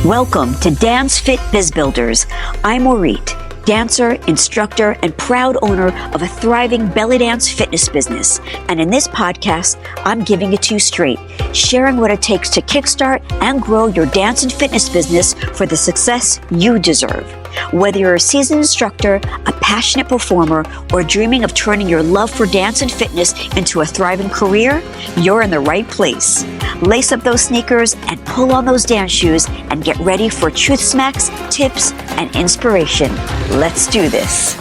Welcome to Dance Fit Biz Builders. I'm Orit, dancer, instructor, and proud owner of a thriving belly dance fitness business. And in this podcast, I'm giving it to you straight, sharing what it takes to kickstart and grow your dance and fitness business for the success you deserve. Whether you're a seasoned instructor, a passionate performer, or dreaming of turning your love for dance and fitness into a thriving career, you're in the right place. Lace up those sneakers and pull on those dance shoes and get ready for truth smacks, tips, and inspiration. Let's do this.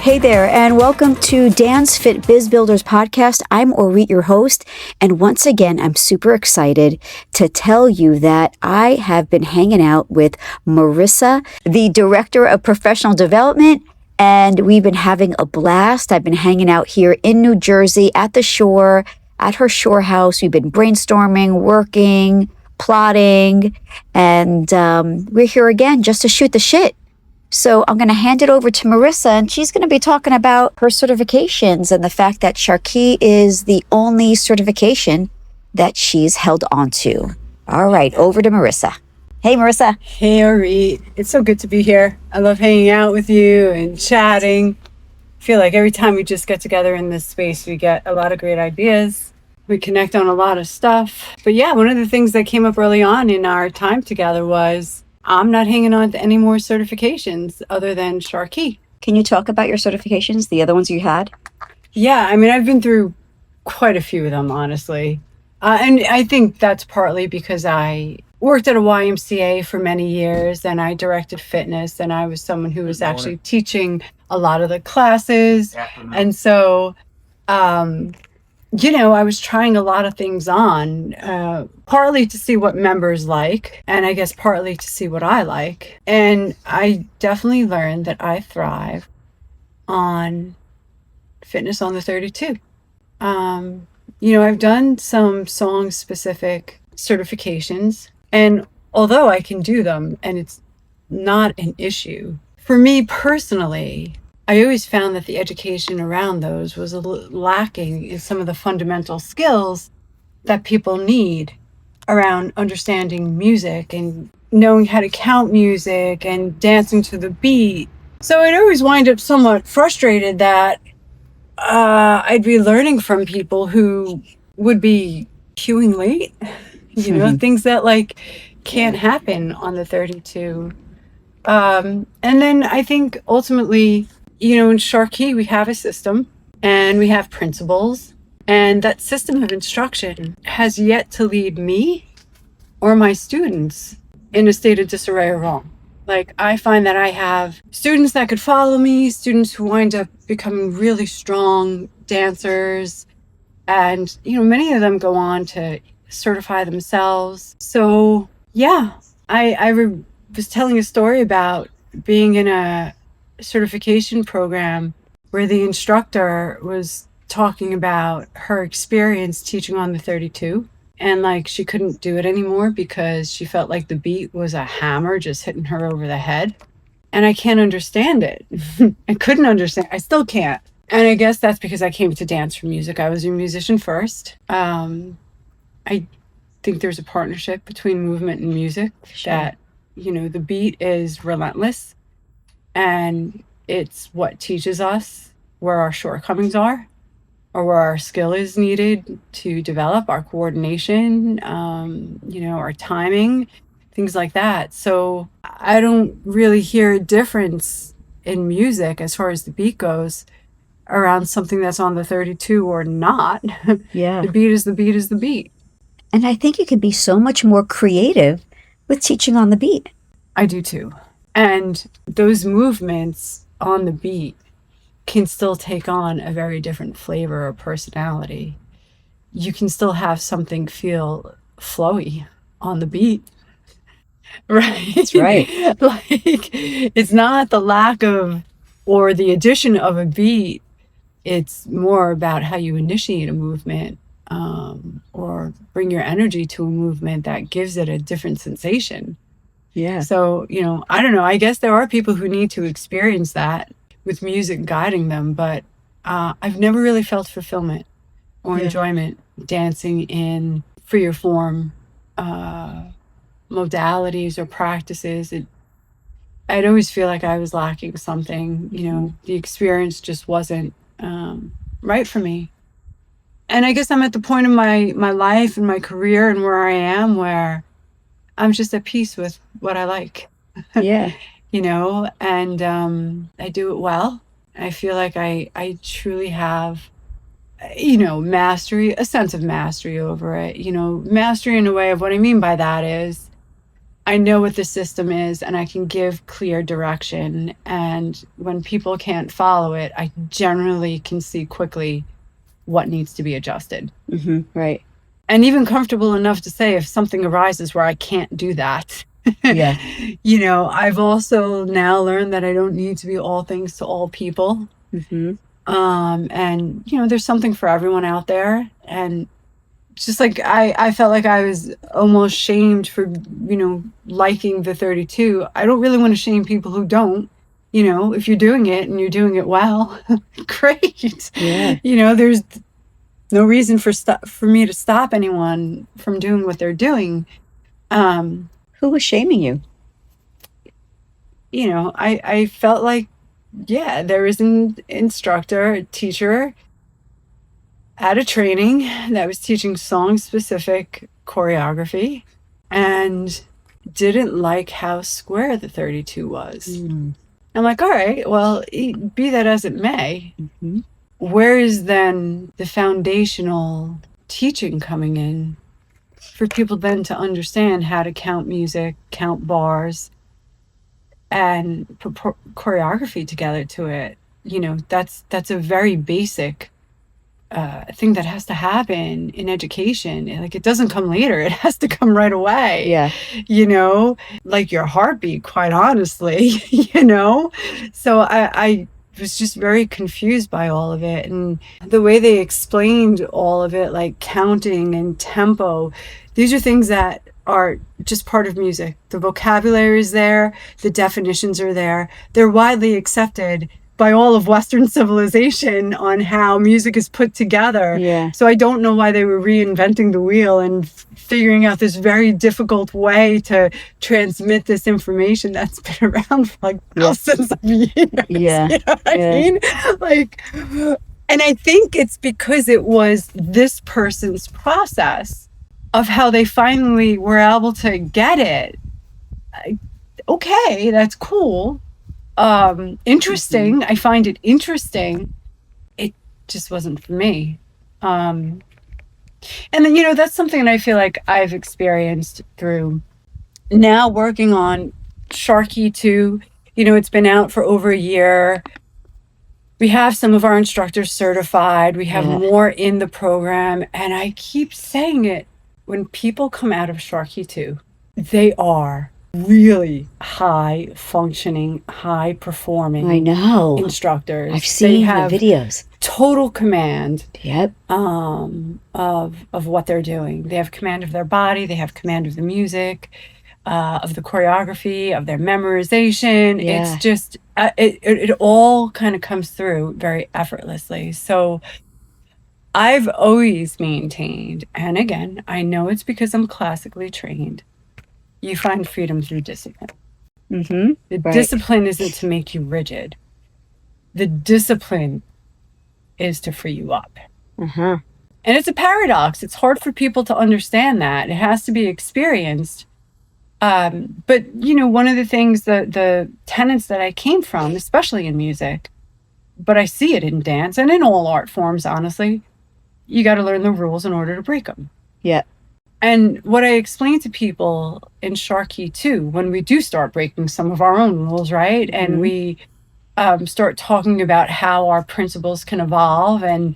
Hey there, and welcome to Dance Fit Biz Builders podcast. I'm Orit, your host, and once again, I'm super excited to tell you that I have been hanging out with Marisa, the Director of Professional Development, and we've been having a blast. I've been hanging out here in New Jersey at the shore, at her shore house. We've been brainstorming, working, plotting, and we're here again just to shoot the shit. So I'm going to hand it over to Marisa, and she's going to be talking about her certifications and the fact that SharQui is the only certification that she's held on to. All right, over to Marisa. Hey, Marisa. Hey, Orit. It's so good to be here. I love hanging out with you and chatting. I feel like every time we just get together in this space, we get a lot of great ideas. We connect on a lot of stuff. But yeah, one of the things that came up early on in our time together was I'm not hanging on to any more certifications other than SharQui. Can you talk about your certifications, the other ones you had? Yeah, I mean, I've been through quite a few of them, honestly. And I think that's partly because I worked at a YMCA for many years, and I directed fitness, and I was someone who was actually teaching a lot of the classes. And so, I was trying a lot of things on, partly to see what members like, and I guess partly to see what I like. And I definitely learned that I thrive on fitness on the 32. I've done some song-specific certifications, and although I can do them, and it's not an issue, for me personally, I always found that the education around those was lacking in some of the fundamental skills that people need around understanding music and knowing how to count music and dancing to the beat. So I'd always wind up somewhat frustrated that I'd be learning from people who would be cueing late, things that can't happen on the 32. And then I think ultimately, in SharQui, we have a system and we have principles, and that system of instruction has yet to lead me or my students in a state of disarray or wrong. I find that I have students that could follow me, students who wind up becoming really strong dancers, and, many of them go on to certify themselves. So, yeah, I was telling a story about being in a certification program where the instructor was talking about her experience teaching on the 32, and she couldn't do it anymore because she felt like the beat was a hammer just hitting her over the head. And I can't understand it. I couldn't understand. I still can't. And I guess that's because I came to dance for music. I was a musician first. I think there's a partnership between movement and music. Sure. That, the beat is relentless, and it's what teaches us where our shortcomings are or where our skill is needed to develop our coordination, our timing, things like that. So I don't really hear a difference in music as far as the beat goes around something that's on the 32 or not. Yeah. The beat is the beat is the beat. And I think you can be so much more creative with teaching on the beat. I do too. And those movements on the beat can still take on a very different flavor or personality. You can still have something feel flowy on the beat. Right? That's right. It's not the lack of or the addition of a beat. It's more about how you initiate a movement, or bring your energy to a movement that gives it a different sensation. Yeah. So, I don't know. I guess there are people who need to experience that with music guiding them, but I've never really felt fulfillment or enjoyment dancing in freer form modalities or practices, I'd always feel like I was lacking something. The experience just wasn't right for me. And I guess I'm at the point in my life and my career and where I am where I'm just at peace with what I like. Yeah. And I do it well. I feel like I truly have, mastery, a sense of mastery over it. Mastery in a way of what I mean by that is I know what the system is and I can give clear direction. And when people can't follow it, I generally can see quickly what needs to be adjusted. Right. And even comfortable enough to say if something arises where I can't do that. Yeah. I've also now learned that I don't need to be all things to all people. And there's something for everyone out there. And just like I felt like I was almost shamed for, liking the 32. I don't really want to shame people who don't. If you're doing it and you're doing it well, great. Yeah. There's no reason for me to stop anyone from doing what they're doing. Who was shaming you? I felt like, there was an instructor, a teacher at a training that was teaching song-specific choreography and didn't like how square the 32 was. I'm like, all right, well, be that as it may, where is then the foundational teaching coming in for people then to understand how to count music, count bars, and put choreography together to it? That's a very basic thing that has to happen in education. Like, it doesn't come later. It has to come right away. Yeah. Like your heartbeat, quite honestly, So I was just very confused by all of it. And the way they explained all of it, like counting and tempo, these are things that are just part of music. The vocabulary is there. The definitions are there. They're widely accepted by all of Western civilization on how music is put together. Yeah. So I don't know why they were reinventing the wheel and figuring out this very difficult way to transmit this information that's been around for like thousands of years. Yeah. You know what I mean? Like, and I think it's because it was this person's process of how they finally were able to get it. Okay, that's cool. Interesting. I find it interesting. It just wasn't for me. And then, that's something that I feel like I've experienced through now working on SharQui 2. It's been out for over a year. We have some of our instructors certified. We have more in the program. And I keep saying it, when people come out of SharQui 2, they are really high functioning, high performing instructors. I've seen the videos. Total command Yep. of what they're doing. They have command of their body, they have command of the music, of the choreography, of their memorization. Yeah. It's just it all kind of comes through very effortlessly. So I've always maintained, and again, I know it's because I'm classically trained, you find freedom through discipline. The discipline isn't to make you rigid. The discipline is to free you up. And it's a paradox. It's hard for people to understand that. It has to be experienced. But, one of the things, the tenets that I came from, especially in music, but I see it in dance and in all art forms, honestly, you got to learn the rules in order to break them. Yeah. And what I explain to people in SharQui 2, when we do start breaking some of our own rules, right? And we start talking about how our principles can evolve and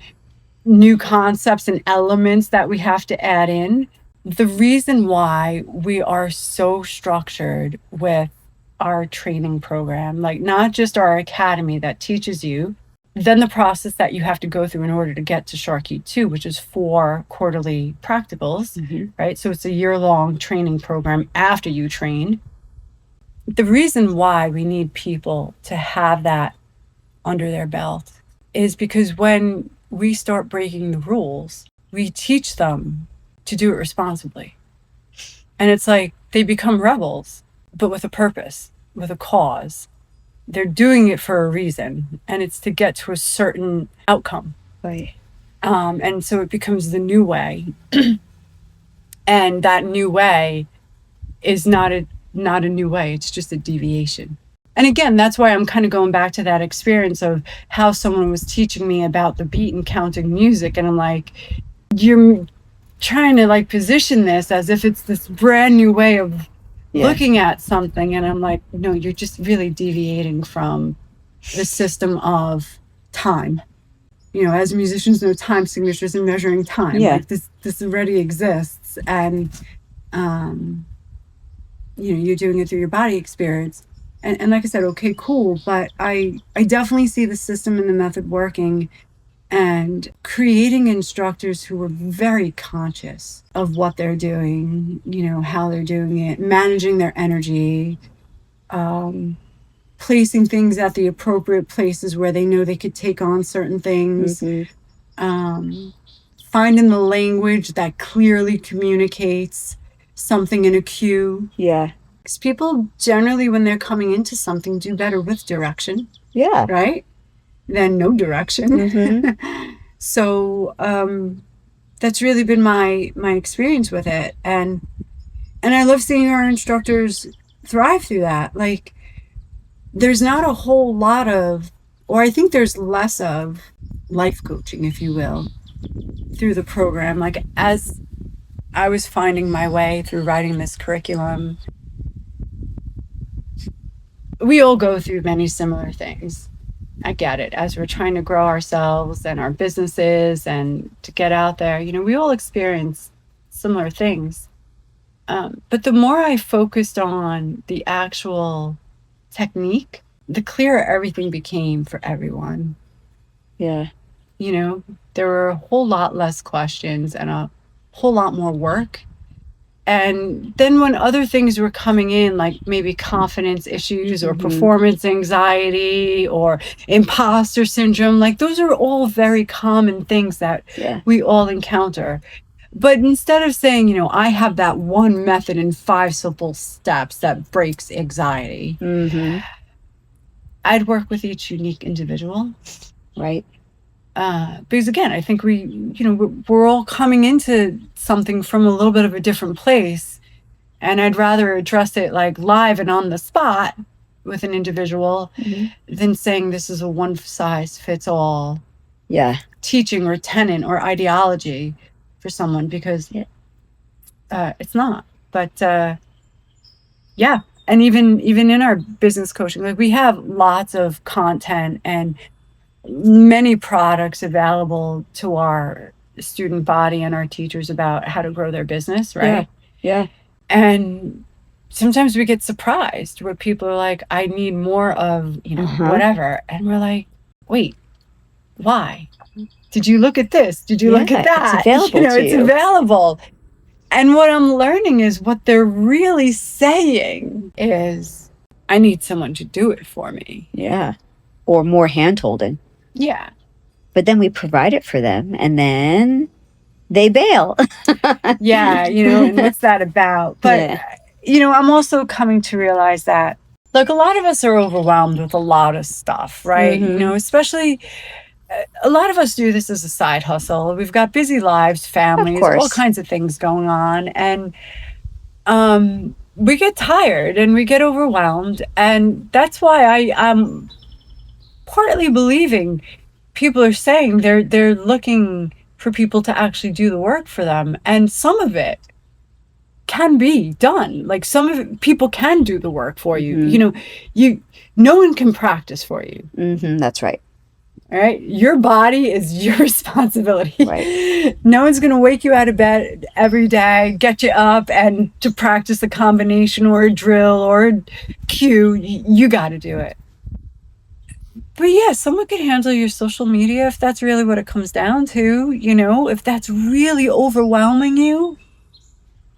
new concepts and elements that we have to add in. The reason why we are so structured with our training program, like not just our academy that teaches you, then the process that you have to go through in order to get to SharQui 2, which is 4 quarterly practicals, right? So it's a year-long training program after you train. The reason why we need people to have that under their belt is because when we start breaking the rules, we teach them to do it responsibly. And it's like they become rebels, but with a purpose, with a cause. They're doing it for a reason, and it's to get to a certain outcome. Right. And so it becomes the new way. And that new way is not a new way. It's just a deviation. And again, that's why I'm kind of going back to that experience of how someone was teaching me about the beat and counting music. And I'm like, you're trying to like position this as if it's this brand new way of looking at something. And I'm like, no, you're just really deviating from the system of time. As musicians know, time signatures and measuring time. Yeah. Like this already exists. And, you're doing it through your body experience. And like I said, okay, cool. But I definitely see the system and the method working and creating instructors who are very conscious of what they're doing, how they're doing it, managing their energy, placing things at the appropriate places where they know they could take on certain things, finding the language that clearly communicates something in a cue. Yeah. Because people generally, when they're coming into something, do better with direction. Yeah. Right? Than no direction. So that's really been my experience with it. And I love seeing our instructors thrive through that. Like, there's not a whole lot of, or I think there's less of life coaching, if you will, through the program. Like, as I was finding my way through writing this curriculum, we all go through many similar things. I get it. As we're trying to grow ourselves and our businesses and to get out there, we all experience similar things. But the more I focused on the actual technique, the clearer everything became for everyone. Yeah. There were a whole lot less questions and a whole lot more work. And then when other things were coming in, like maybe confidence issues or performance anxiety or imposter syndrome, like those are all very common things that we all encounter. But instead of saying, I have that one method in 5 simple steps that breaks anxiety, I'd work with each unique individual. Right. Because again, I think we're all coming into something from a little bit of a different place, and I'd rather address it like live and on the spot with an individual than saying this is a one size fits all teaching or tenet or ideology for someone, because it's not. But and even in our business coaching, like we have lots of content and many products available to our student body and our teachers about how to grow their business, right? Yeah. And sometimes we get surprised where people are like, I need more of, whatever. And we're like, wait, why? Did you look at this? Did you look at that? It's available to it's you. available. And what I'm learning is what they're really saying is, I need someone to do it for me. Yeah. Or more hand-holding. Yeah. But then we provide it for them, and then they bail. Yeah, and what's that about? But, I'm also coming to realize that, like, a lot of us are overwhelmed with a lot of stuff, right? Especially, a lot of us do this as a side hustle. We've got busy lives, families, all kinds of things going on. And we get tired and we get overwhelmed. And that's why I'm partly believing people are saying they're looking for people to actually do the work for them, and some of it can be done. Like some of it, people can do the work for you. No one can practice for you. That's right. All right, your body is your responsibility. Right. No one's going to wake you out of bed every day, get you up and to practice a combination or a drill or a cue. You got to do it. But yeah, someone could handle your social media if that's really what it comes down to, if that's really overwhelming you.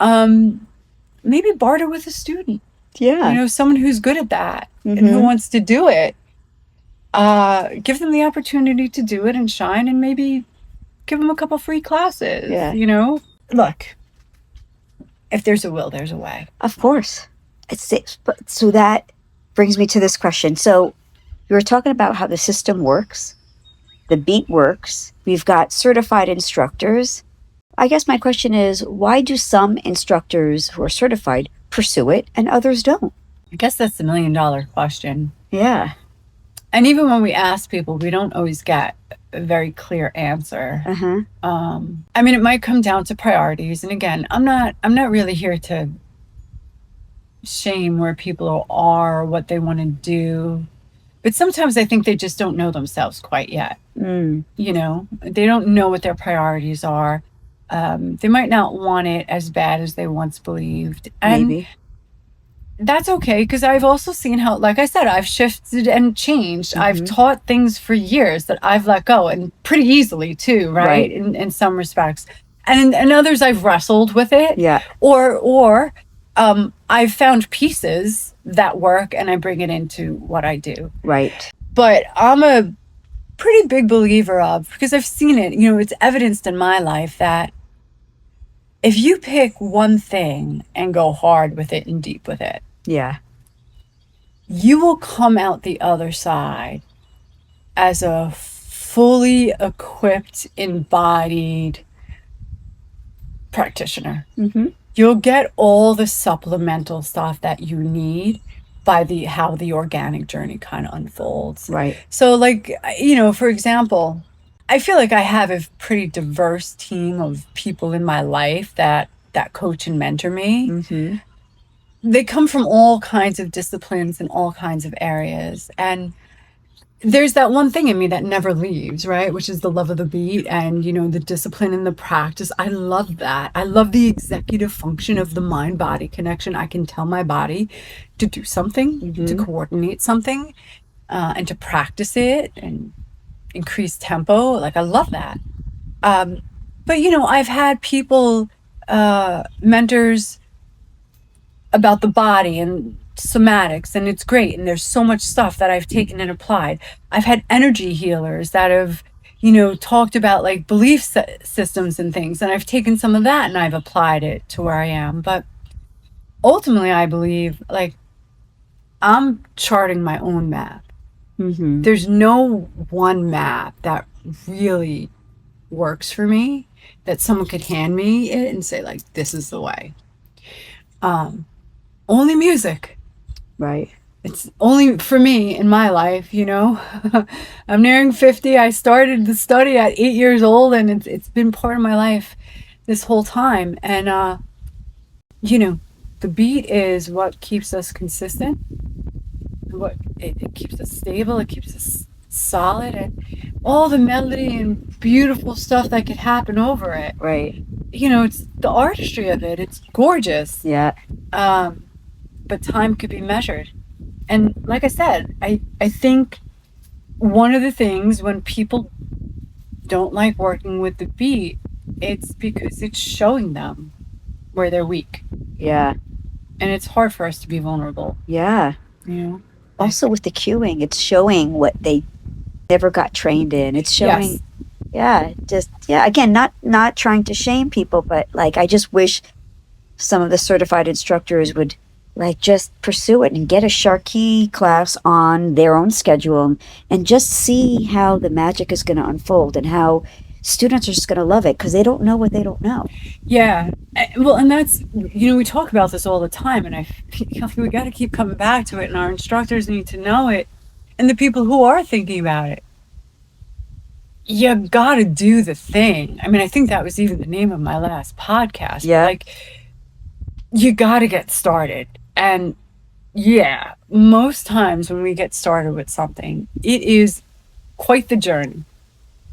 Maybe barter with a student. Yeah. Someone who's good at that and who wants to do it. Give them the opportunity to do it and shine, and maybe give them a couple free classes. Yeah. Look, if there's a will, there's a way. Of course. So that brings me to this question. So you were talking about how the system works, the beat works. We've got certified instructors. I guess my question is, why do some instructors who are certified pursue it and others don't? I guess that's the $1 million question. Yeah. And even when we ask people, we don't always get a very clear answer. Uh-huh. I mean, it might come down to priorities. And again, I'm not really here to shame where people are, what they want to do. But sometimes I think they just don't know themselves quite yet. Mm. You know, they don't know what their priorities are. They might not want it as bad as they once believed. And Maybe. that's okay, because I've also seen how, like I said, I've shifted and changed. Mm-hmm. I've taught things for years that I've let go, and pretty easily too, right? In some respects. And in others, I've wrestled with it. Yeah. Or I've found pieces that work, and I bring it into what I do. Right. But I'm a pretty big believer of, because I've seen it, you know, it's evidenced in my life that if you pick one thing and go hard with it and deep with it, Yeah. you will come out the other side as a fully equipped, embodied practitioner. Mm-hmm. You'll get all the supplemental stuff that you need by how the organic journey kind of unfolds. Right. So, like, you know, for example, I feel like I have a pretty diverse team of people in my life that coach and mentor me. Mm-hmm. They come from all kinds of disciplines and all kinds of areas. And there's that one thing in me that never leaves, right? Which is the love of the beat and, you know, the discipline and the practice. I love that. I love the executive function of the mind-body connection. I can tell my body to do something, to coordinate something, and to practice it and increase tempo. Like, I love that. But, you know, I've had people, mentors about the body and somatics, and it's great. And there's so much stuff that I've taken and applied. I've had energy healers that have, you know, talked about like belief systems and things. And I've taken some of that and I've applied it to where I am. But ultimately, I believe like I'm charting my own map. Mm-hmm. There's no one map that really works for me that someone could hand me it and say like, this is the way. Only music. Right. It's only for me in my life, you know. I'm nearing 50. I started the study at 8 years old, and it's been part of my life this whole time. And you know, the beat is what keeps us consistent. What it keeps us stable. It keeps us solid, and all the melody and beautiful stuff that could happen over it. Right. You know, it's the artistry of it. It's gorgeous. Yeah. But time could be measured. And like I said, I think one of the things when people don't like working with the beat, it's because it's showing them where they're weak. Yeah. And it's hard for us to be vulnerable. Yeah. You know? Also with the cueing, it's showing what they never got trained in. It's showing, again, not trying to shame people, but like, I just wish some of the certified instructors would like just pursue it and get a SharQui class on their own schedule and just see how the magic is going to unfold and how students are just going to love it because they don't know what they don't know. Yeah. Well, and that's, you know, we talk about this all the time, and I feel like we got to keep coming back to it, and our instructors need to know it. And the people who are thinking about it, you got to do the thing. I mean, I think that was even the name of my last podcast. Yeah. Like, you got to get started. And yeah, most times when we get started with something, it is quite the journey.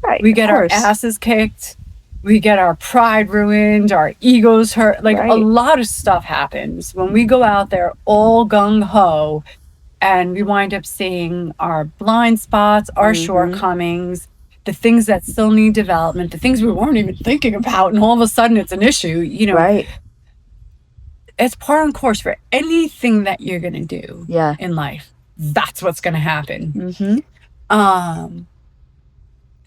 Right. We get our asses kicked. We get our pride ruined, our egos hurt. Like a lot of stuff happens when we go out there all gung-ho, and we wind up seeing our blind spots, our shortcomings, the things that still need development, the things we weren't even thinking about, and all of a sudden it's an issue, you know. Right. It's par on course for anything that you're going to do in life. That's what's going to happen. Mm-hmm.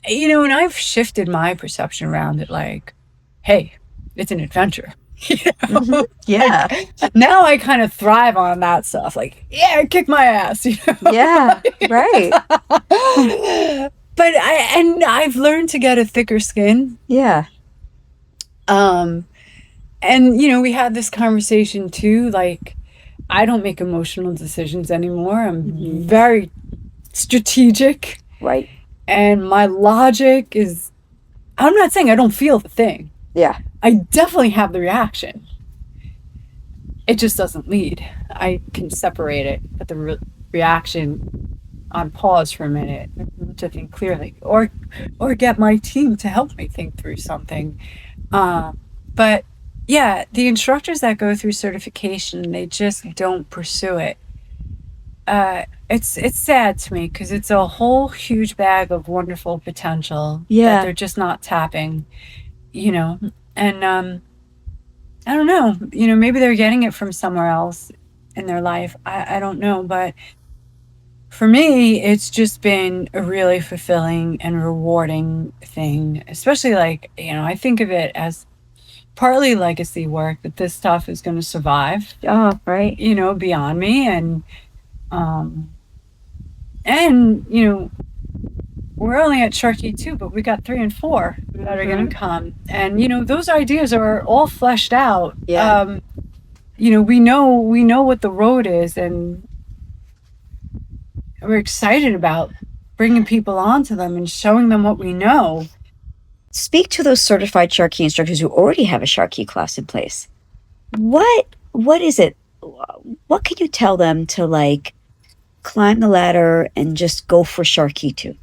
You know, and I've shifted my perception around it like, hey, it's an adventure. Yeah. Like, now I kind of thrive on that stuff. Like, yeah, kick my ass. Yeah. Right. But I've learned to get a thicker skin. Yeah. And we had this conversation too. Like, I don't make emotional decisions anymore. I'm very strategic. Right. And my logic is, I'm not saying I don't feel the thing. Yeah. I definitely have the reaction. It just doesn't lead. I can separate it, put the reaction on pause for a minute to think clearly, or get my team to help me think through something. But yeah, the instructors that go through certification, they just don't pursue it. It's sad to me because it's a whole huge bag of wonderful potential that they're just not tapping, and I don't know, maybe they're getting it from somewhere else in their life. I don't know, but for me, it's just been a really fulfilling and rewarding thing, especially I think of it as partly legacy work, that this stuff is going to survive, Right. beyond me. And we're only at SharQui 2, but we got 3 and 4 that are going to come. And, those ideas are all fleshed out. Yeah. We know what the road is, and we're excited about bringing people onto them and showing them what we know. Speak to those certified SharQui instructors who already have a SharQui class in place. What is it? What can you tell them to climb the ladder and just go for SharQui 2?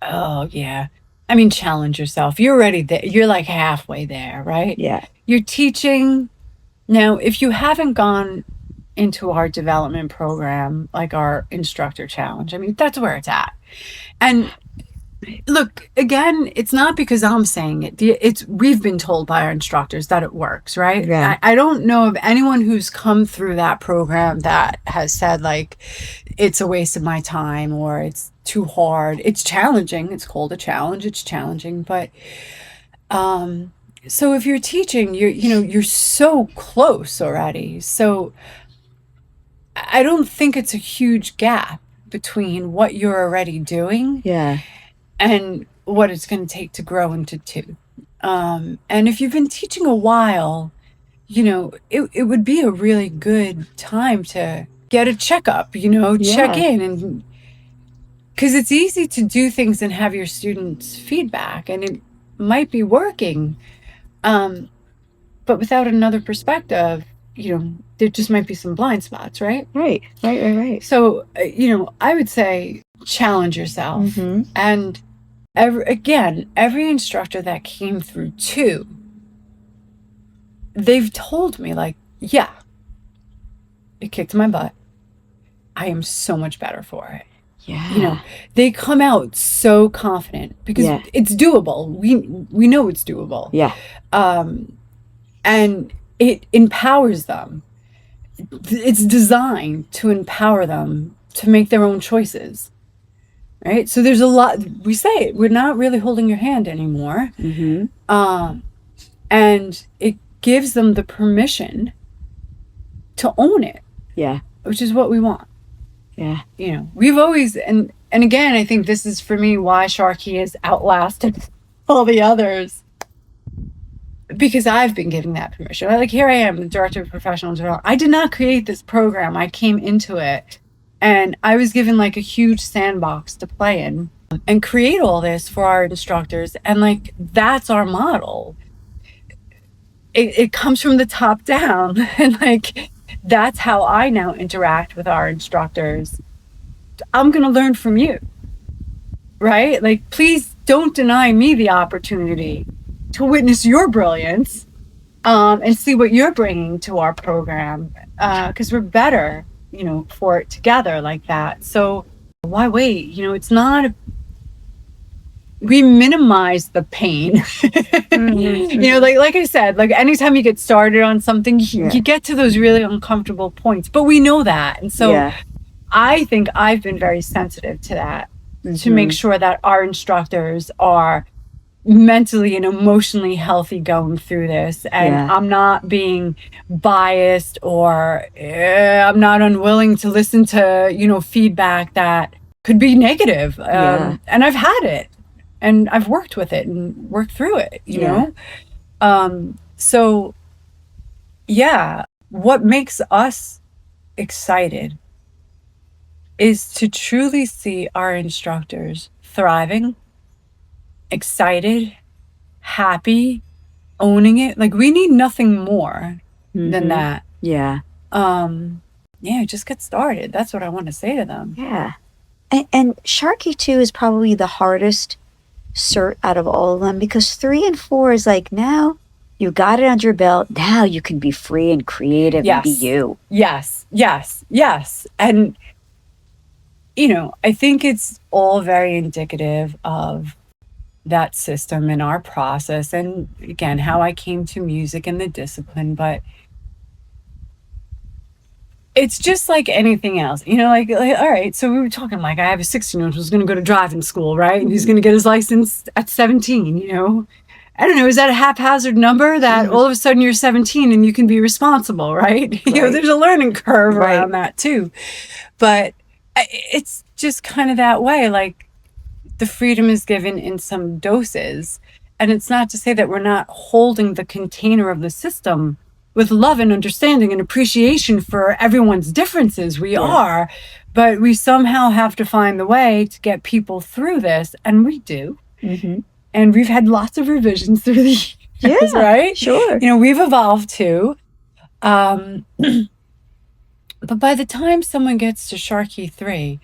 Oh, yeah. I mean, challenge yourself. You're already there. You're like halfway there, right? Yeah. You're teaching. Now, if you haven't gone into our development program, like our instructor challenge, I mean, that's where it's at. And look, again, it's not because I'm saying it. We've been told by our instructors that it works, right? Yeah. I don't know of anyone who's come through that program that has said it's a waste of my time or it's too hard. It's challenging. It's called a challenge. It's challenging, but so if you're teaching, you're so close already. So I don't think it's a huge gap between what you're already doing. Yeah. And what it's going to take to grow into 2. And if you've been teaching a while, it would be a really good time to get a checkup, check in. And because it's easy to do things and have your students' feedback, and it might be working. But without another perspective, there just might be some blind spots, right? Right. So, I would say challenge yourself. And every instructor that came through 2, they've told me yeah, it kicked my butt. I am so much better for it. Yeah. They come out so confident because it's doable. We know it's doable. Yeah. And it empowers them. It's designed to empower them to make their own choices. Right? So there's a lot, we say it, we're not really holding your hand anymore. And it gives them the permission to own it. Yeah. Which is what we want. Yeah. We've always, and again, I think this is for me why SharQui has outlasted all the others. Because I've been given that permission. Here I am, the director of professional development. I did not create this program. I came into it. And I was given a huge sandbox to play in and create all this for our instructors. And that's our model. It comes from the top down. And that's how I now interact with our instructors. I'm going to learn from you, right? Please don't deny me the opportunity to witness your brilliance and see what you're bringing to our program, because we're better for it together like that. So why wait? It's not, we minimize the pain. Like I said, anytime you get started on something, you get to those really uncomfortable points, but we know that. And so I think I've been very sensitive to that, to make sure that our instructors are mentally and emotionally healthy going through this, and Yeah. I'm not being biased, or I'm not unwilling to listen to feedback that could be negative. Yeah. And I've had it, and I've worked with it and worked through it. Yeah. So yeah, what makes us excited is to truly see our instructors thriving, excited, happy, owning it. Like, we need nothing more than that. Yeah. Yeah, just get started. That's what I want to say to them. Yeah. And SharQui 2 is probably the hardest cert out of all of them, because 3 and 4 is like, now you got it under your belt. Now you can be free and creative and be you. Yes. And, I think it's all very indicative of that system and our process, and again, how I came to music and the discipline. But it's just like anything else, like all right, so we were talking, like, I have a 16-year-old who's going to go to driving school, right? And he's going to get his license at 17. I don't know, is that a haphazard number that all of a sudden you're 17 and you can be responsible, right? There's a learning curve around that too. But it's just kind of that way. Like, the freedom is given in some doses. And it's not to say that we're not holding the container of the system with love and understanding and appreciation for everyone's differences. We are, but we somehow have to find the way to get people through this. And we do. And we've had lots of revisions through the years, right? Sure. We've evolved too. But by the time someone gets to SharQui 3,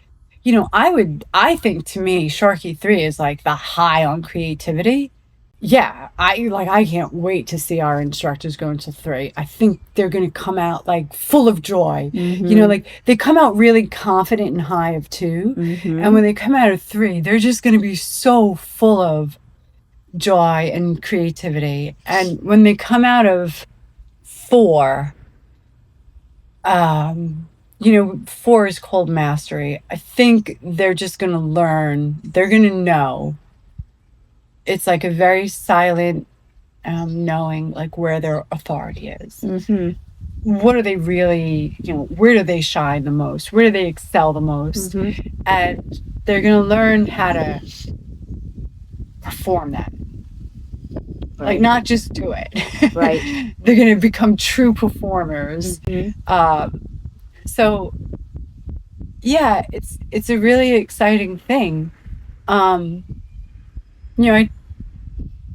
I think, to me, SharQui 3 is like the high on creativity. Yeah, I can't wait to see our instructors go into 3. I think they're going to come out like full of joy. Like, they come out really confident and high of 2. And when they come out of 3, they're just going to be so full of joy and creativity. And when they come out of 4, 4 is called mastery. I think they're just going to learn. They're going to know. It's like a very silent knowing, like, where their authority is. What are they really, where do they shine the most? Where do they excel the most? And they're going to learn how to perform that. Like, not just do it. They're going to become true performers. So yeah, it's a really exciting thing. I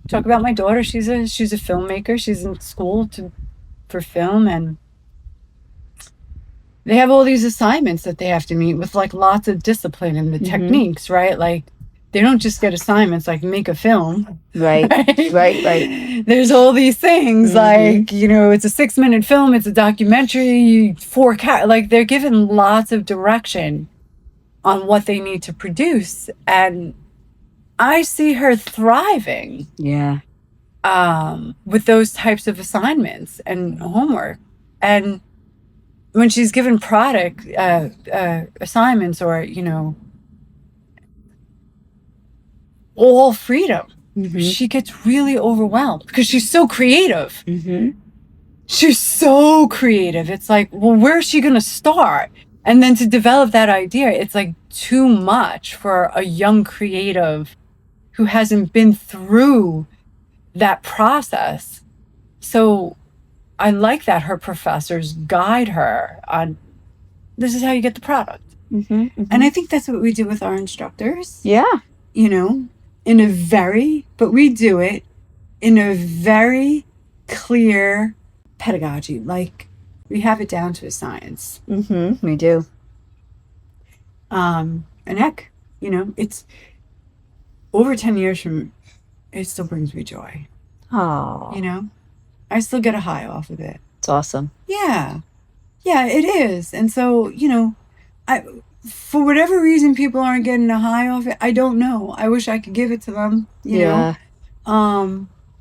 talk about my daughter. She's a filmmaker. She's in school for film, and they have all these assignments that they have to meet with, like, lots of discipline and the techniques, right? Like, they don't just get assignments like make a film. Right. There's all these things, like, it's a 6-minute film, it's a documentary, 4 like, they're given lots of direction on what they need to produce. And I see her thriving. Yeah. With those types of assignments and homework. And when she's given product assignments, or, all freedom, she gets really overwhelmed because she's so creative. She's so creative. It's like, well, where's she going to start? And then to develop that idea, it's like too much for a young creative who hasn't been through that process. So I like that her professors guide her on, this is how you get the product. And I think that's what we do with our instructors. Yeah. But we do it in a very clear pedagogy. Like, we have it down to a science. We do. And heck, it's over 10 years from, it still brings me joy. Oh. I still get a high off of it. It's awesome. Yeah, it is. And so, for whatever reason people aren't getting a high off it, I don't know. I wish I could give it to them, you know.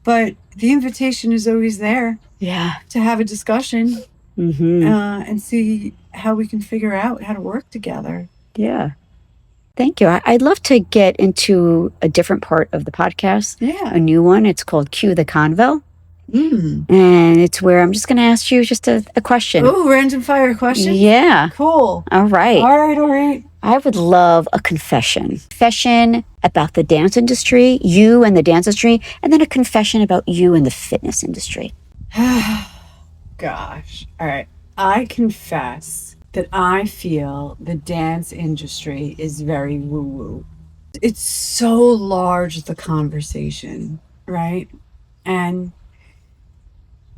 But the invitation is always there. Yeah. To have a discussion and see how we can figure out how to work together. Yeah. Thank you. I'd love to get into a different part of the podcast. Yeah. A new one. It's called Cue the Convo. Mm. And it's where I'm just going to ask you just a question. Oh, random fire question? Yeah. Cool. All right. All right. I would love a confession. Confession about the dance industry, you and the dance industry, and then a confession about you and the fitness industry. Gosh. All right. I confess that I feel the dance industry is very woo-woo. It's so large, the conversation, right? And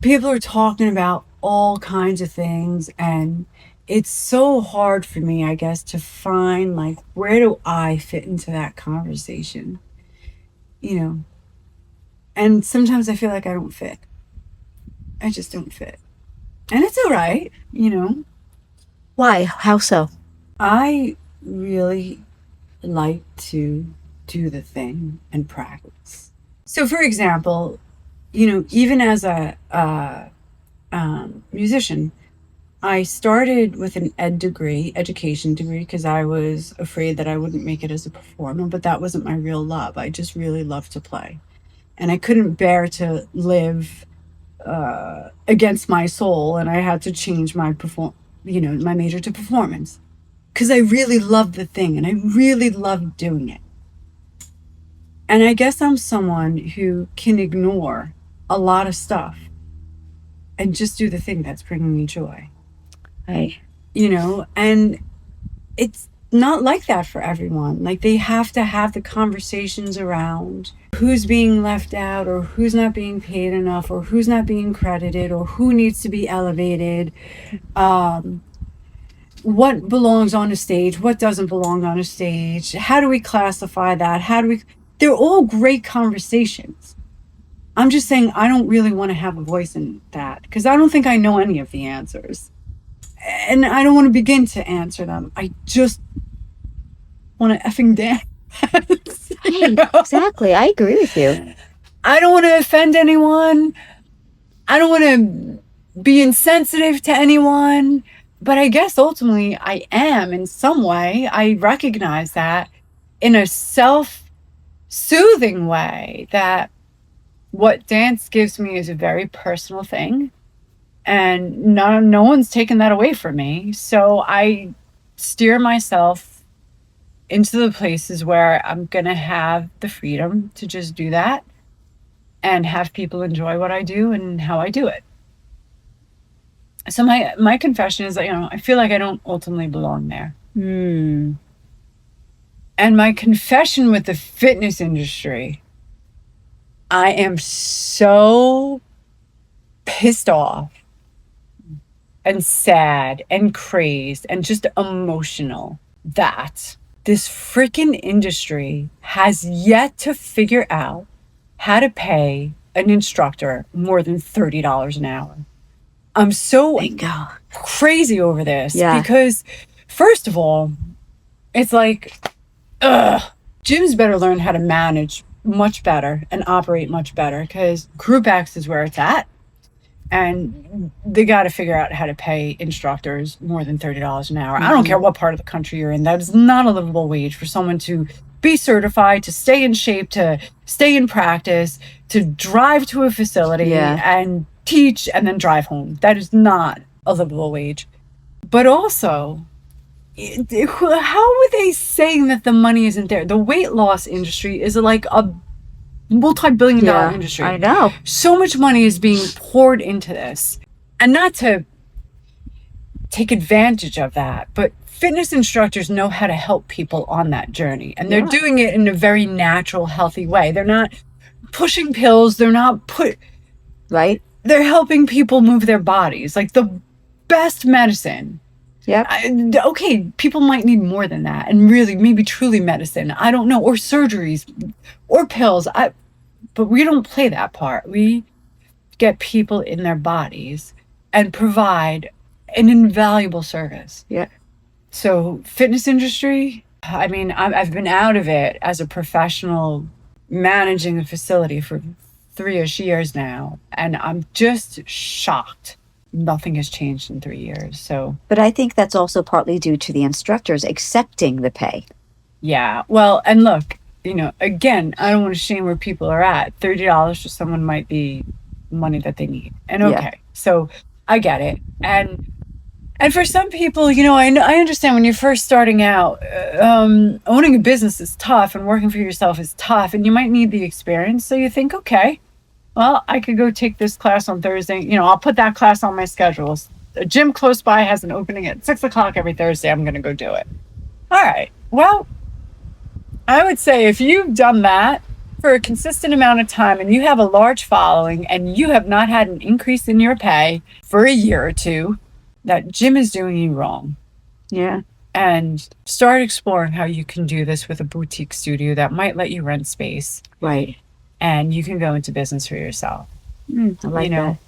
people are talking about all kinds of things, and it's so hard for me, I guess, to find, like, where do I fit into that conversation? You know? And sometimes I feel like I don't fit. I just don't fit. And it's all right, you know? Why? How so? I really like to do the thing and practice. So, for example, you know, even as a musician, I started with an education degree, because I was afraid that I wouldn't make it as a performer, but that wasn't my real love. I just really loved to play. And I couldn't bear to live against my soul, and I had to change my my major to performance, because I really loved the thing and I really loved doing it. And I guess I'm someone who can ignore a lot of stuff and just do the thing that's bringing me joy. Right. You know, and it's not like that for everyone. Like, they have to have the conversations around who's being left out, or who's not being paid enough, or who's not being credited, or who needs to be elevated. What belongs on a stage, what doesn't belong on a stage, how do we classify that, they're all great conversations. I'm just saying, I don't really want to have a voice in that, because I don't think I know any of the answers, and I don't want to begin to answer them. I just want to effing dance. You know? Exactly. I agree with you. I don't want to offend anyone. I don't want to be insensitive to anyone. But I guess ultimately I am, in some way. I recognize that in a self-soothing way, that what dance gives me is a very personal thing, and no one's taken that away from me. So I steer myself into the places where I'm going to have the freedom to just do that and have people enjoy what I do and how I do it. So my confession is that, I feel like I don't ultimately belong there. And my confession with the fitness industry, I am so pissed off and sad and crazed and just emotional that this freaking industry has yet to figure out how to pay an instructor more than $30 an hour. I'm so crazy over this, because, first of all, it's like, gyms better learn how to manage much better and operate much better, because Group X is where it's at. And they got to figure out how to pay instructors more than $30 an hour. I don't care what part of the country you're in. That is not a livable wage for someone to be certified, to stay in shape, to stay in practice, to drive to a facility and teach and then drive home. That is not a livable wage. But also, how are they saying that the money isn't there? The weight loss industry is like a multi-billion-dollar industry. I know. So much money is being poured into this. And not to take advantage of that, but fitness instructors know how to help people on that journey. And they're doing it in a very natural, healthy way. They're not pushing pills. They're not Right? They're helping people move their bodies. Like, the best medicine. Okay, people might need more than that, and really, maybe truly medicine. I don't know, or surgeries, or pills. But we don't play that part. We get people in their bodies and provide an invaluable service. So, fitness industry, I mean, I've been out of it as a professional managing a facility for 3-ish years now, and I'm just shocked nothing has changed in 3 years. So, but I think that's also partly due to the instructors accepting the pay. Yeah. Well, and look, again, I don't want to shame where people are at. $30 for someone might be money that they need. And okay. So I get it. And for some people, I understand when you're first starting out, owning a business is tough and working for yourself is tough, and you might need the experience. So you think, okay, well, I could go take this class on Thursday. I'll put that class on my schedule. A gym close by has an opening at 6:00 every Thursday. I'm going to go do it. All right. Well, I would say if you've done that for a consistent amount of time and you have a large following and you have not had an increase in your pay for a year or two, that gym is doing you wrong. Yeah. And start exploring how you can do this with a boutique studio that might let you rent space. Right. And you can go into business for yourself. I like that.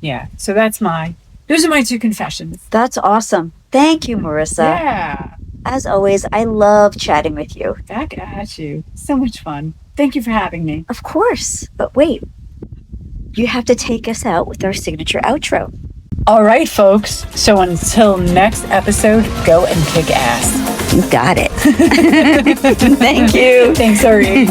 Yeah. So those are my 2 confessions. That's awesome. Thank you, Marisa. Yeah. As always, I love chatting with you. Back at you. So much fun. Thank you for having me. Of course. But wait, you have to take us out with our signature outro. All right, folks. So until next episode, go and kick ass. You got it. Thank you. Thanks, Ari.